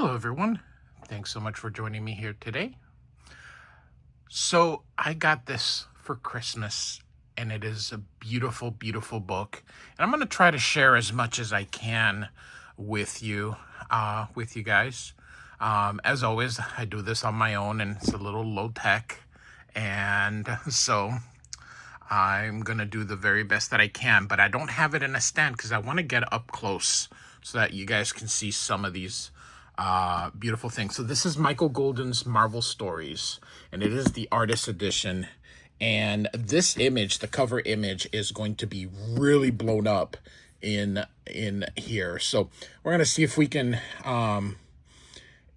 Hello, everyone. Thanks so much for joining me here today. So, I got this for Christmas, and it is a beautiful, beautiful book. And I'm going to try to share as much as I can with you guys. As always, I do this on my own, and it's a little low tech. And so, I'm going to do the very best that I can, but I don't have it in a stand because I want to get up close so that you guys can see some of these beautiful things. So this is Michael Golden's Marvel Stories, and it is the artist edition. And this image, the cover image, is going to be really blown up in here. So we're going to see if we can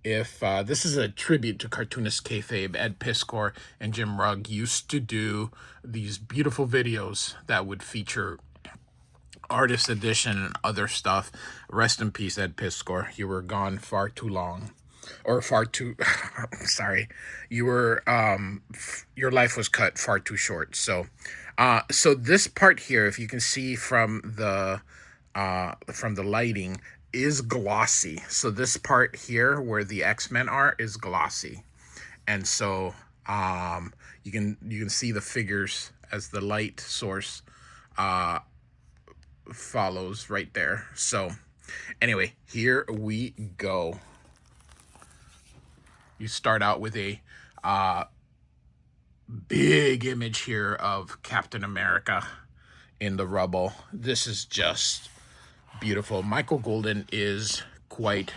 this is a tribute to cartoonist kayfabe. Ed Piskor and Jim Rugg used to do these beautiful videos that would feature artist edition and other stuff. Rest in peace, Ed Piskor. You were gone far too long, or far too sorry, you were your life was cut far too short. So so this part here, if you can see from the lighting, is glossy. So this part here where the X-Men are is glossy, and so you can see the figures as the light source follows right there. So anyway, here we go. You start out with a big image here of Captain America in the rubble. This is just beautiful. Michael Golden is quite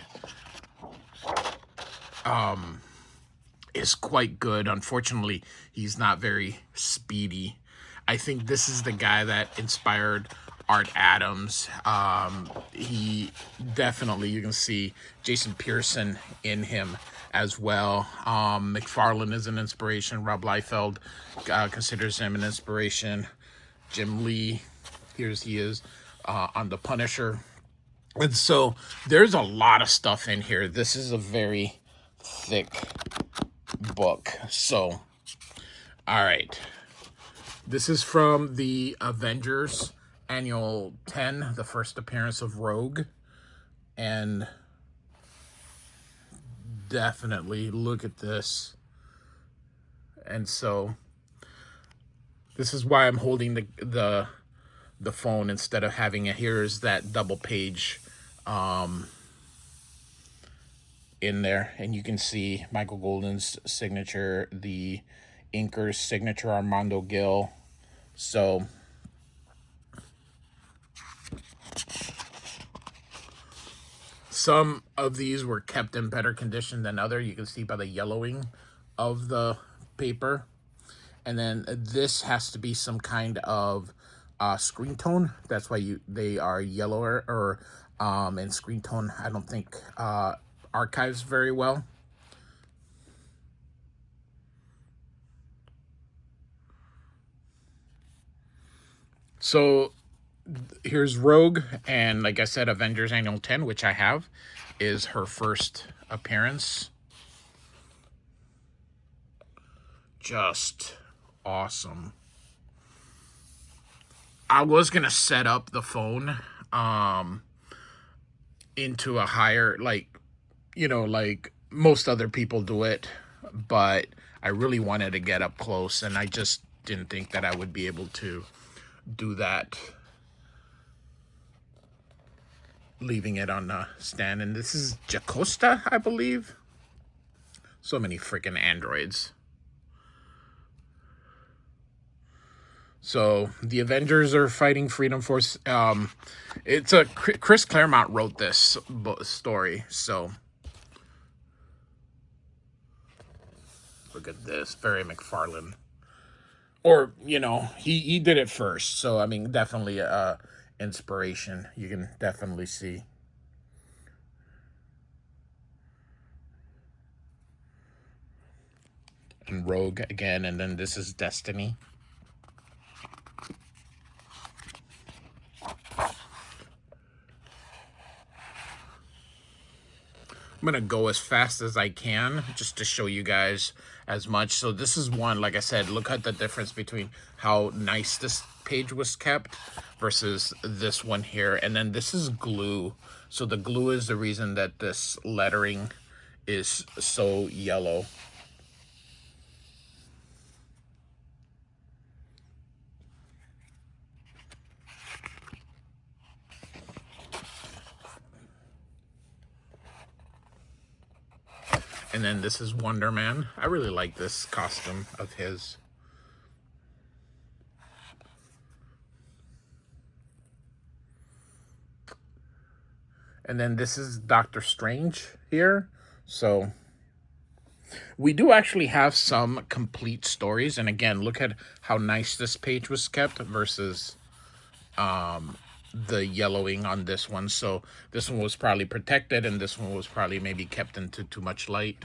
good. Unfortunately, he's not very speedy. I think this is the guy that inspired Art Adams. He definitely, you can see Jason Pearson in him as well. McFarlane is an inspiration. Rob Liefeld considers him an inspiration. Jim Lee, he is on The Punisher. And so there's a lot of stuff in here. This is a very thick book. So, all right. This is from the Avengers Annual 10, the first appearance of Rogue. And definitely look at this. And so this is why I'm holding the phone instead of having it. Here's that double page in there, and you can see Michael Golden's signature, the inker's signature, Armando Gil. So some of these were kept in better condition than other. You can see by the yellowing of the paper. And then this has to be some kind of screen tone. That's why they are yellower, or and screen tone I don't think archives very well. So here's Rogue, and like I said, Avengers Annual 10, which I have, is her first appearance. Just awesome. I was gonna set up the phone into a higher, like most other people do it, but I really wanted to get up close, and I just didn't think that I would be able to do that leaving it on the stand. And this is Jacosta, I believe. So many freaking androids. So the Avengers are fighting Freedom Force. It's a Chris Claremont wrote this story. So look at this, very McFarlane. Or he did it first. So I mean, definitely inspiration. You can definitely see. And Rogue again, and then this is Destiny. I'm going to go as fast as I can just to show you guys as much. So this is one, like I said, look at the difference between how nice this page was kept versus this one here. And then this is glue. So the glue is the reason that this lettering is so yellow. And then this is Wonder Man. I really like this costume of his. And then this is Doctor Strange here. So we do actually have some complete stories. And again, look at how nice this page was kept versus the yellowing on this one. So this one was probably protected, and this one was probably maybe kept into too much light.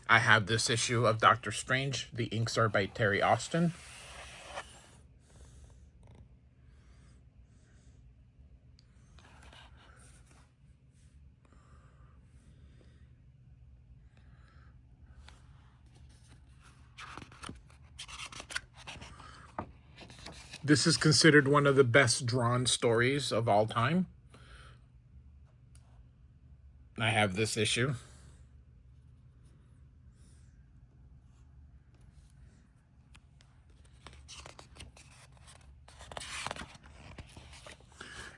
I have this issue of Doctor Strange. The inks are by Terry Austin. This is considered one of the best drawn stories of all time. I have this issue.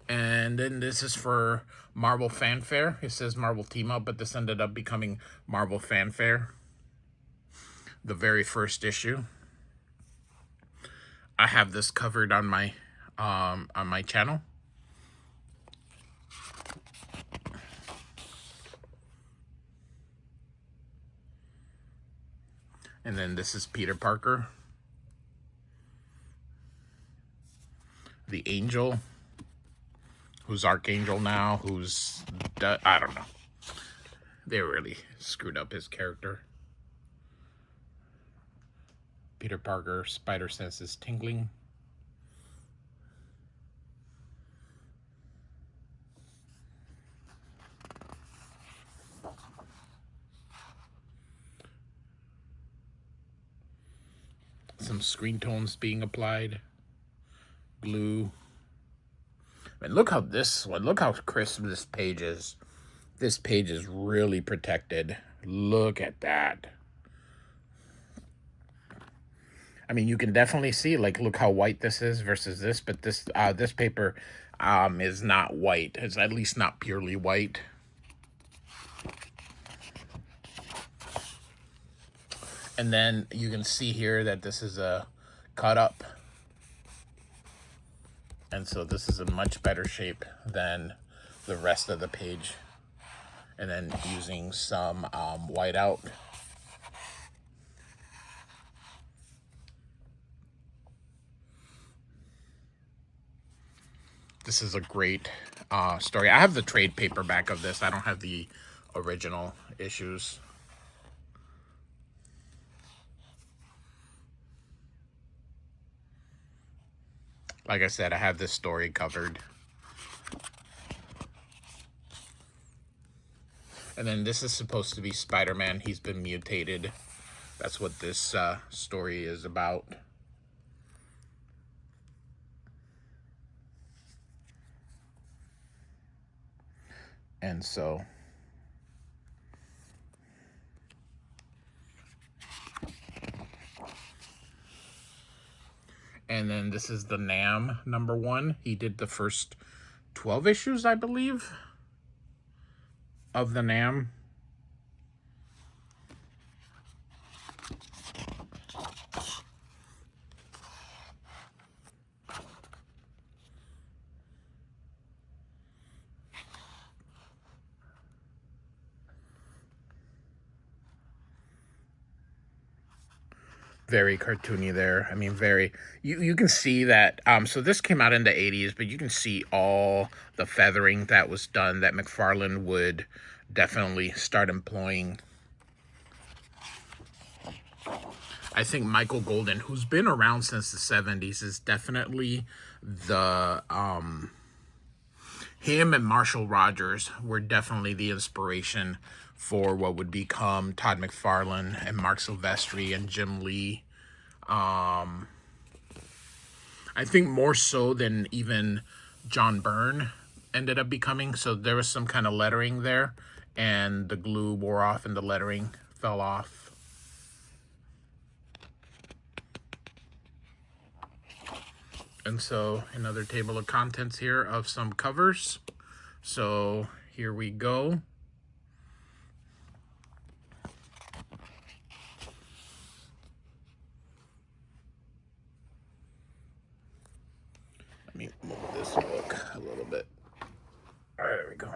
And then this is for Marvel Fanfare. It says Marvel Team Up, but this ended up becoming Marvel Fanfare. The very first issue. I have this covered on my channel. And then this is Peter Parker. The Angel, who's Archangel now, who's, I don't know. They really screwed up his character. Peter Parker, spider senses tingling. Some screen tones being applied. Blue. And look how this one, look how crisp this page is. This page is really protected. Look at that. I mean, you can definitely see, like, look how white this is versus this, but this this paper is not white. It's at least not purely white. And then you can see here that this is a cut up. And so this is in much better shape than the rest of the page. And then using some whiteout. This is a great story. I have the trade paperback of this. I don't have the original issues. Like I said, I have this story covered. And then this is supposed to be Spider-Man. He's been mutated. That's what this story is about. And so and then this is the Nam #1. He did the first 12 issues, I believe, of the Nam. Very cartoony there. I mean, very, you can see that, so this came out in the 80s, but you can see all the feathering that was done that McFarlane would definitely start employing. I think Michael Golden, who's been around since the 70s, is definitely the, him and Marshall Rogers were definitely the inspiration for what would become Todd McFarlane and Mark Silvestri and Jim Lee. I think more so than even John Byrne. ended up becoming. So there was some kind of lettering there, and the glue wore off and the lettering fell off. And so another table of contents here of some covers. So here we go. Let me move this book a little bit. All right, there we go.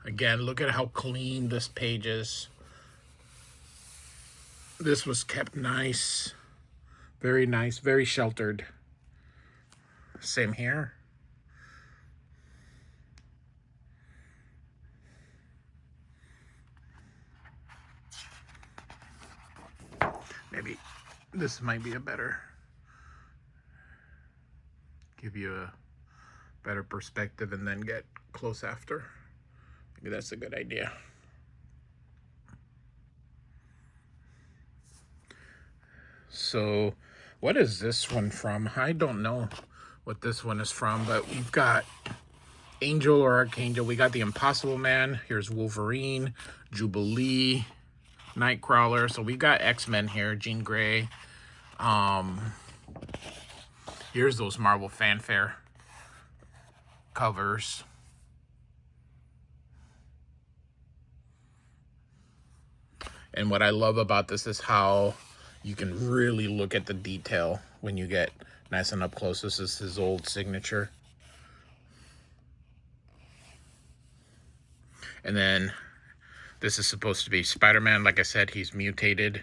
Again, look at how clean this page is. This was kept nice, very sheltered. Same here. Maybe this might be a better, give you a better perspective and then get close after. Maybe that's a good idea. So what is this one from? I don't know what this one is from, but we've got Angel or Archangel. We got the Impossible Man. Here's Wolverine, Jubilee, Nightcrawler. So we got X-Men here, Jean Grey. Here's those Marvel Fanfare covers. And what I love about this is how you can really look at the detail when you get nice and up close. This is his old signature. And then this is supposed to be Spider-Man. Like I said, he's mutated.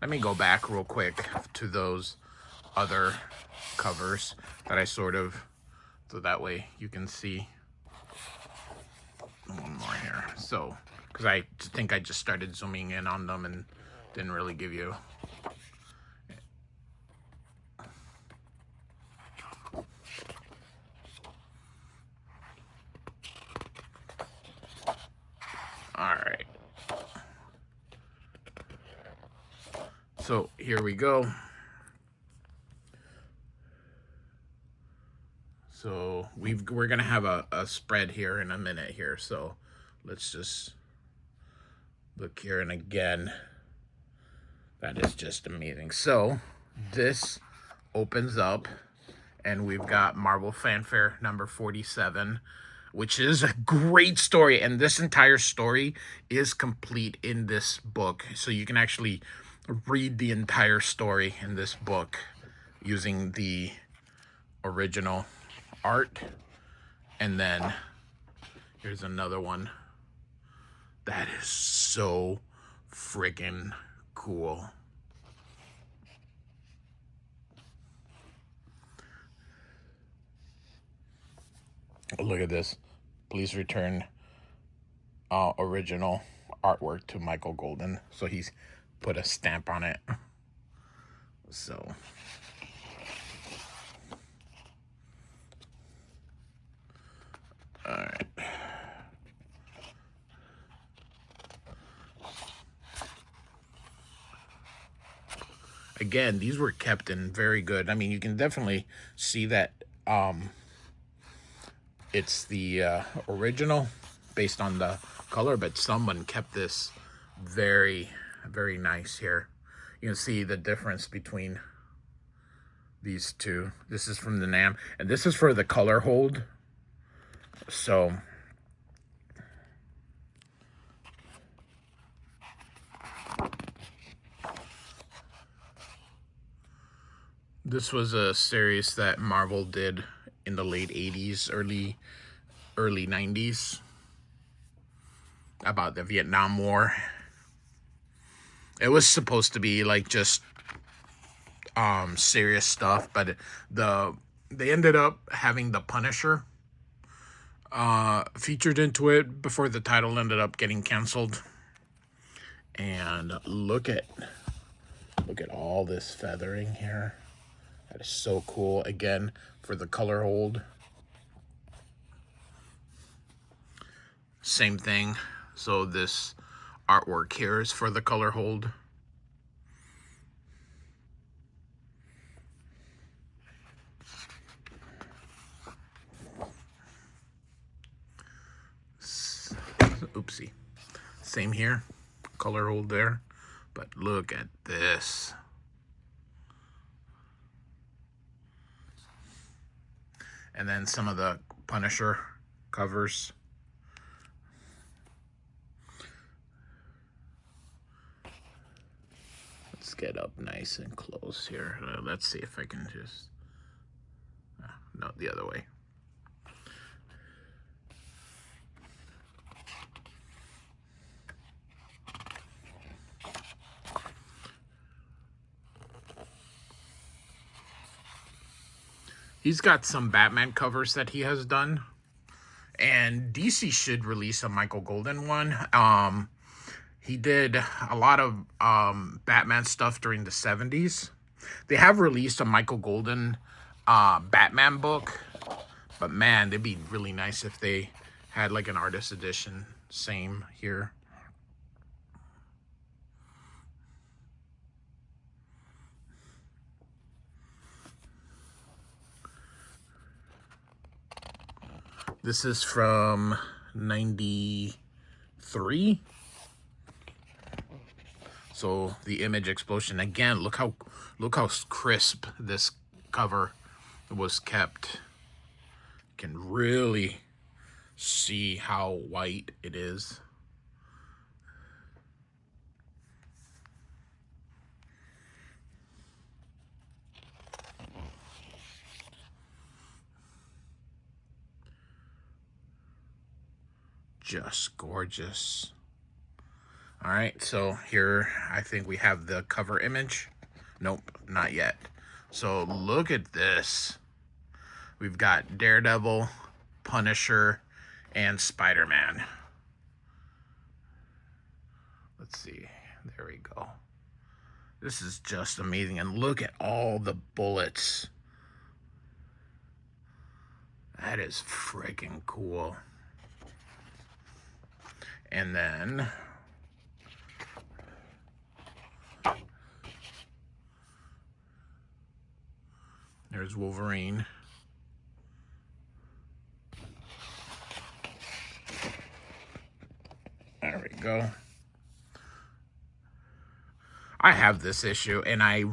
Let me go back real quick to those other covers that I sort of, so that way you can see one more here. So, because I think I just started zooming in on them and didn't really give you. All right. So here we go. So we're gonna have a spread here in a minute here. So let's just look here, and again, that is just amazing. So this opens up, and we've got Marvel Fanfare number 47, which is a great story. And this entire story is complete in this book. So you can actually read the entire story in this book using the original art. And then here's another one that is so friggin' cool. Look at this. Please return original artwork to Michael Golden. So he's put a stamp on it. So all right. Again, these were kept in very good. I mean, you can definitely see that it's the original based on the color, but someone kept this very nice here. You can see the difference between these two. This is from the NAMM, and this is for the color hold. So this was a series that Marvel did in the late 80s, early 90s about the Vietnam War. It was supposed to be like just serious stuff, but they ended up having the Punisher featured into it before the title ended up getting canceled. And look at all this feathering here. That is so cool. Again, for the color hold. Same thing. So this artwork here is for the color hold. Oopsie. Same here, color hold there. But look at this. And then some of the Punisher covers. Let's get up nice and close here. Let's see if I can just... no, the other way. He's got some Batman covers that he has done. And DC should release a Michael Golden one. He did a lot of Batman stuff during the 70s. They have released a Michael Golden Batman book. But man, it'd be really nice if they had like an artist edition. Same here. This is from 93. So the Image Explosion again. Look how crisp this cover was kept. You can really see how white it is. Just gorgeous. All right, so here I think we have the cover image. Nope, not yet. So look at this. We've got Daredevil, Punisher, and Spider-Man. Let's see. There we go. This is just amazing. And look at all the bullets. That is freaking cool. And then there's Wolverine. There we go. I have this issue and I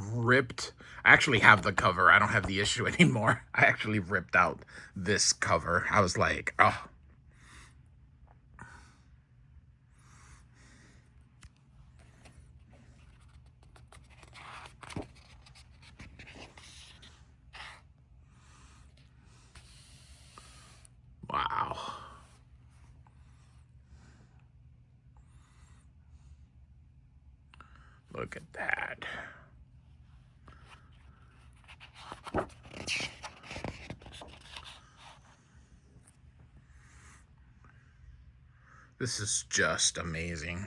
actually have the cover. I don't have the issue anymore. I actually ripped out this cover. I was like, oh. Wow. Look at that. This is just amazing.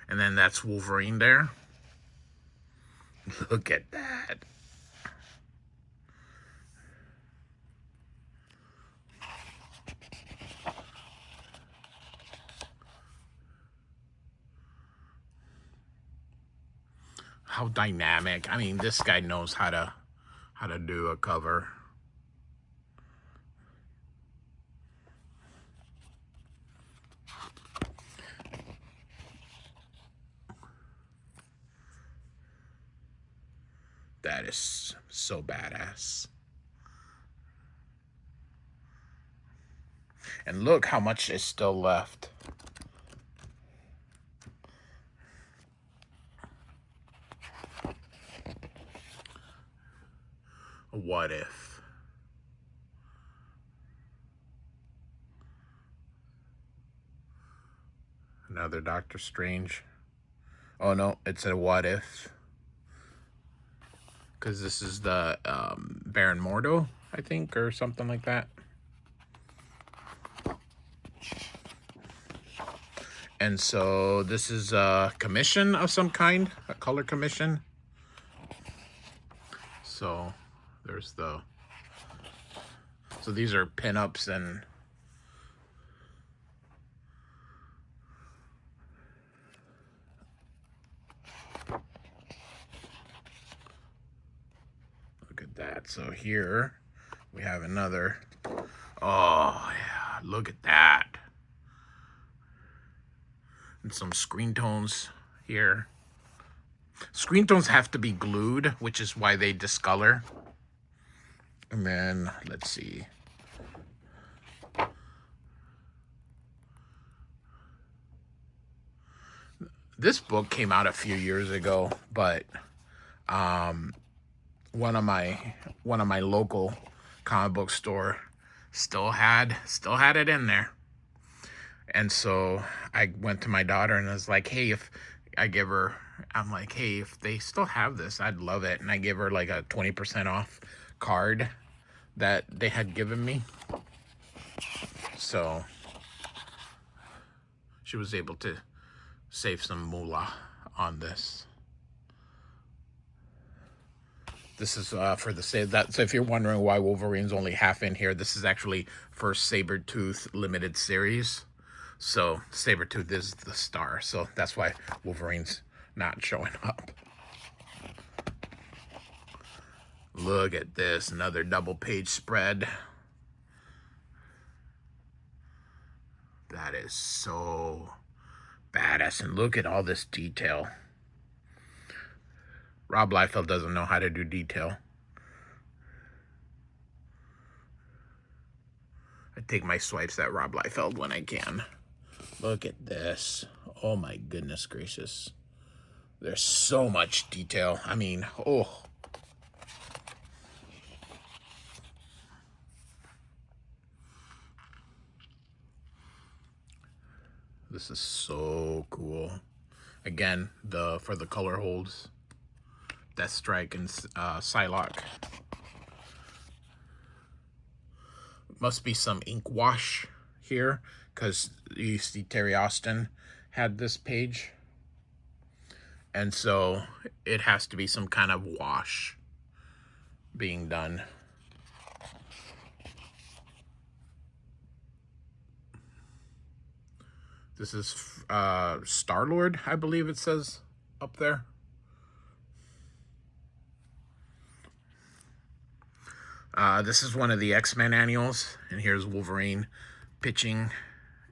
And then that's Wolverine there. Look at that. How dynamic. I mean, this guy knows how to do a cover. That is so badass. And look how much is still left. What if? Another Doctor Strange. Oh no, it's a what if. Because this is the Baron Mordo, I think, or something like that. And so this is a commission of some kind, a color commission. So there's so these are pinups and that. So here we have another. Oh, yeah, look at that. And some screen tones here. Screen tones have to be glued, which is why they discolor. And then, let's see. This book came out a few years ago, but one of my local comic book store still had it in there. And so I went to my daughter and was like, hey, I'm like, hey, if they still have this, I'd love it. And I gave her like a 20% off card that they had given me. So she was able to save some moolah on this. This is for the save that. So if you're wondering why Wolverine's only half in here, this is actually first Sabretooth limited series. So Sabretooth is the star. So that's why Wolverine's not showing up. Look at this, another double page spread. That is so badass. And look at all this detail. Rob Liefeld doesn't know how to do detail. I take my swipes at Rob Liefeld when I can. Look at this. Oh my goodness gracious. There's so much detail. I mean, oh. This is so cool. Again, for the color holds. Deathstrike and Psylocke. Must be some ink wash here, because you see Terry Austin had this page. And so it has to be some kind of wash being done. This is Star-Lord, I believe it says up there. This is one of the X-Men annuals, and here's Wolverine pitching,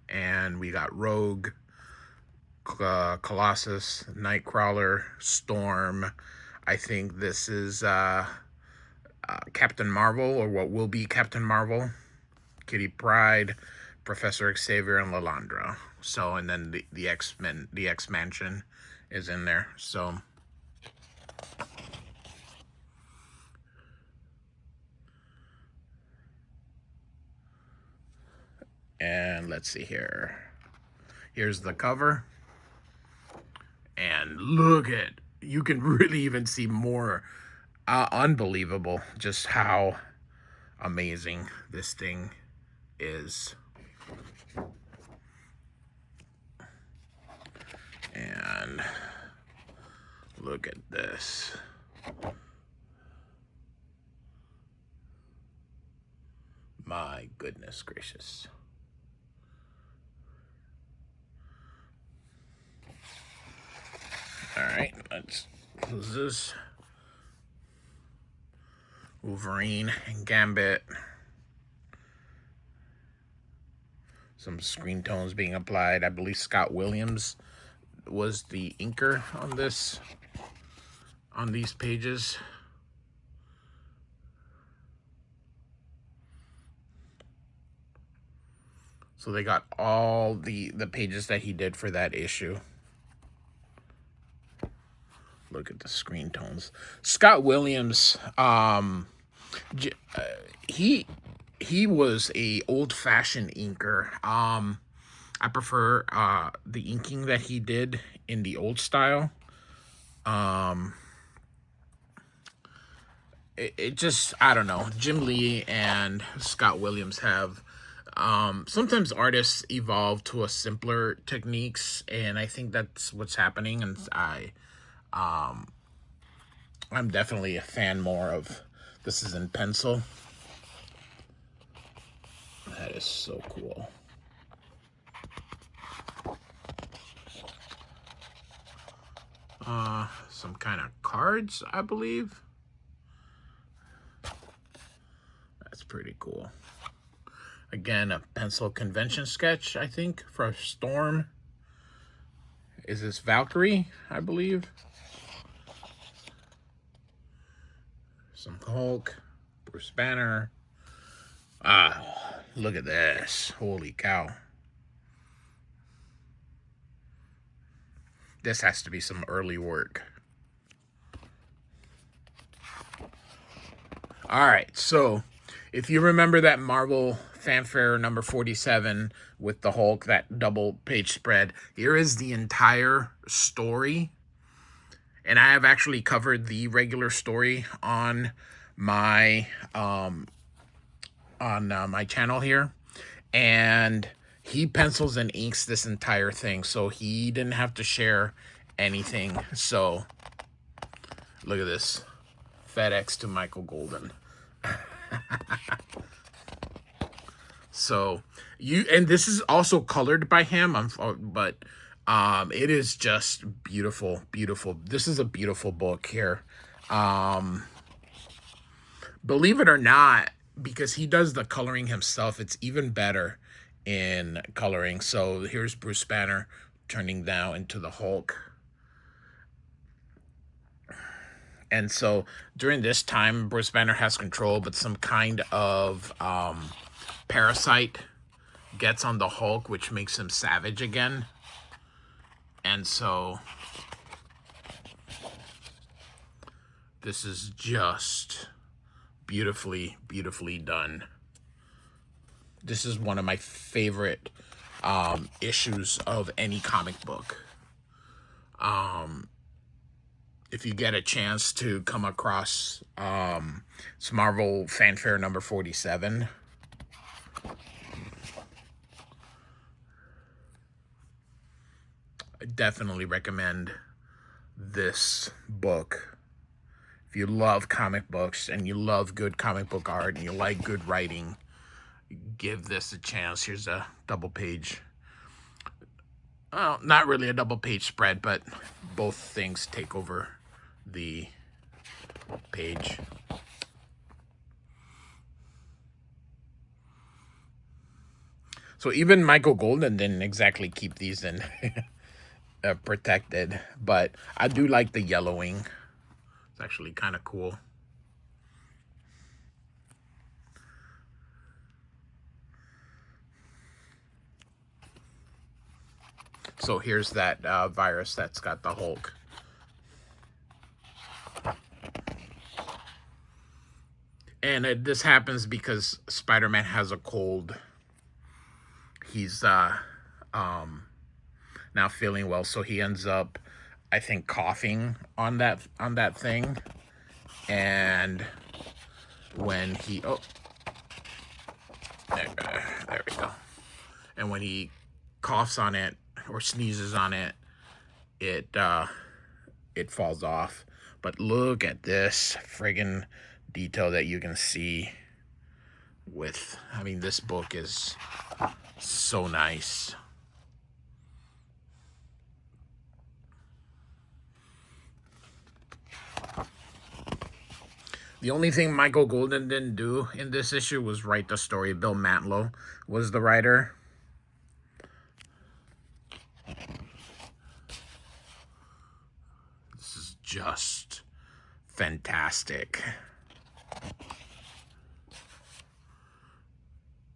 and we got Rogue, Colossus, Nightcrawler, Storm. I think this is Captain Marvel, or what will be Captain Marvel, Kitty Pryde, Professor Xavier, and Lilandra. So, and then the X-Men, the X-Mansion is in there. So, and let's see here. Here's the cover. And look at, you can really even see more. Unbelievable just how amazing this thing is. And look at this. My goodness gracious. All right, let's close this. Wolverine and Gambit. Some screen tones being applied. I believe Scott Williams was the inker on this, on these pages. So they got all the pages that he did for that issue. Look at the screen tones. Scott Williams, he was a old-fashioned inker. I prefer the inking that he did in the old style. It just, I don't know. Jim Lee and Scott Williams have, sometimes artists evolve to a simpler techniques, and I think that's what's happening. And I'm definitely a fan more of, this is in pencil. That is so cool. Some kind of cards, I believe. That's pretty cool. Again, a pencil convention sketch, I think, for Storm. Is this Valkyrie, I believe? Some Hulk, Bruce Banner. Ah, look at this. Holy cow. This has to be some early work. All right, so if you remember that Marvel Fanfare number 47 with the Hulk, that double page spread, here is the entire story. And I have actually covered the regular story on my my channel here. And he pencils and inks this entire thing, so he didn't have to share anything. So look at this. FedEx to Michael Golden. So and this is also colored by him, but it is just beautiful, beautiful. This is a beautiful book here. Believe it or not, because he does the coloring himself, it's even better in coloring. So here's Bruce Banner turning now into the Hulk. And so during this time, Bruce Banner has control, but some kind of parasite gets on the Hulk, which makes him savage again. And so this is just beautifully, beautifully done. This is one of my favorite issues of any comic book. If you get a chance to come across it's Marvel Fanfare number 47. I definitely recommend this book. If you love comic books and you love good comic book art and you like good writing, give this a chance. Here's a double page. Well, not really a double page spread, but both things take over the page. So even Michael Golden didn't exactly keep these in protected, but I do like the yellowing. It's actually kind of cool. So here's that virus that's got the Hulk. And this happens because Spider-Man has a cold. He's now feeling well, so he ends up, I think, coughing on that thing. And when he there we go. And when he coughs on it or sneezes on it, it falls off. But look at this friggin' detail that you can see with, I mean, this book is so nice. The only thing Michael Golden didn't do in this issue was write the story. Bill Mantlo was the writer. This is just fantastic.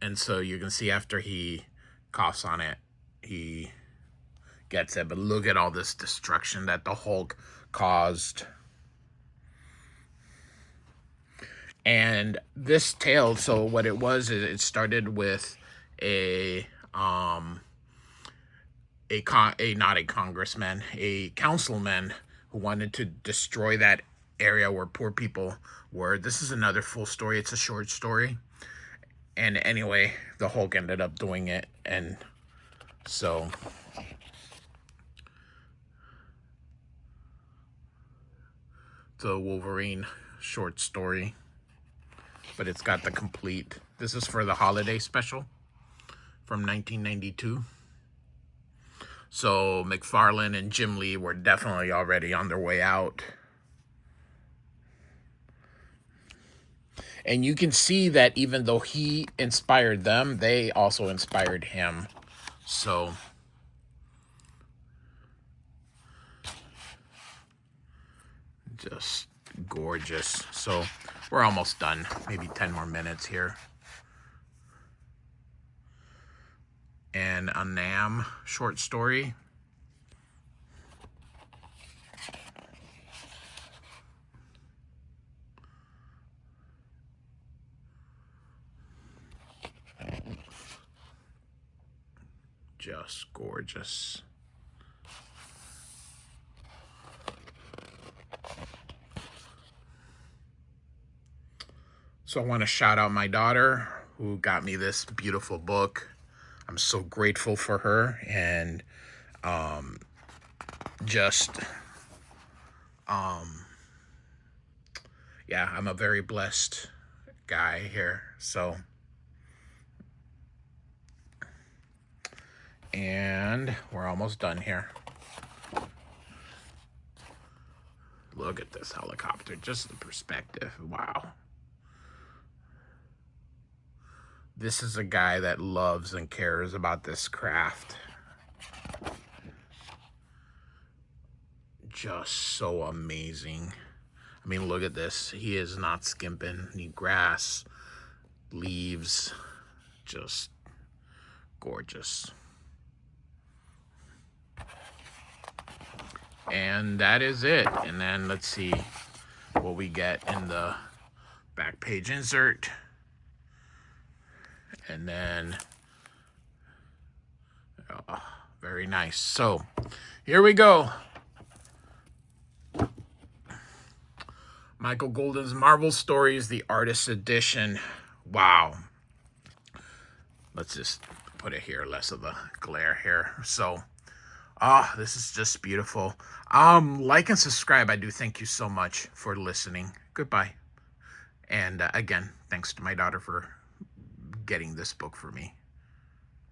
And so you can see after he coughs on it, he gets it. But look at all this destruction that the Hulk caused. And this tale, so what it was is it started with a councilman who wanted to destroy that area where poor people were. This is another full story. It's a short story. And anyway, the Hulk ended up doing it. And so the Wolverine short story. But it's got the complete. This is for the holiday special from 1992. So McFarlane and Jim Lee were definitely already on their way out. And you can see that even though he inspired them, they also inspired him. So just gorgeous. So we're almost done. Maybe 10 more minutes here. And a Nam short story. Just gorgeous. So I want to shout out my daughter who got me this beautiful book. I'm so grateful for her, and yeah, I'm a very blessed guy here. So, and we're almost done here. Look at this helicopter, just the perspective. Wow. This is a guy that loves and cares about this craft. Just so amazing. I mean, look at this. He is not skimping any grass, leaves, just gorgeous. And that is it. And then let's see what we get in the back page insert. And then, oh, very nice. So here we go. Michael Golden's Marvel Stories, the Artist Edition. Wow. Let's just put it here, less of a glare here. So, this is just beautiful. Like and subscribe. I do thank you so much for listening. Goodbye. And again, thanks to my daughter for getting this book for me.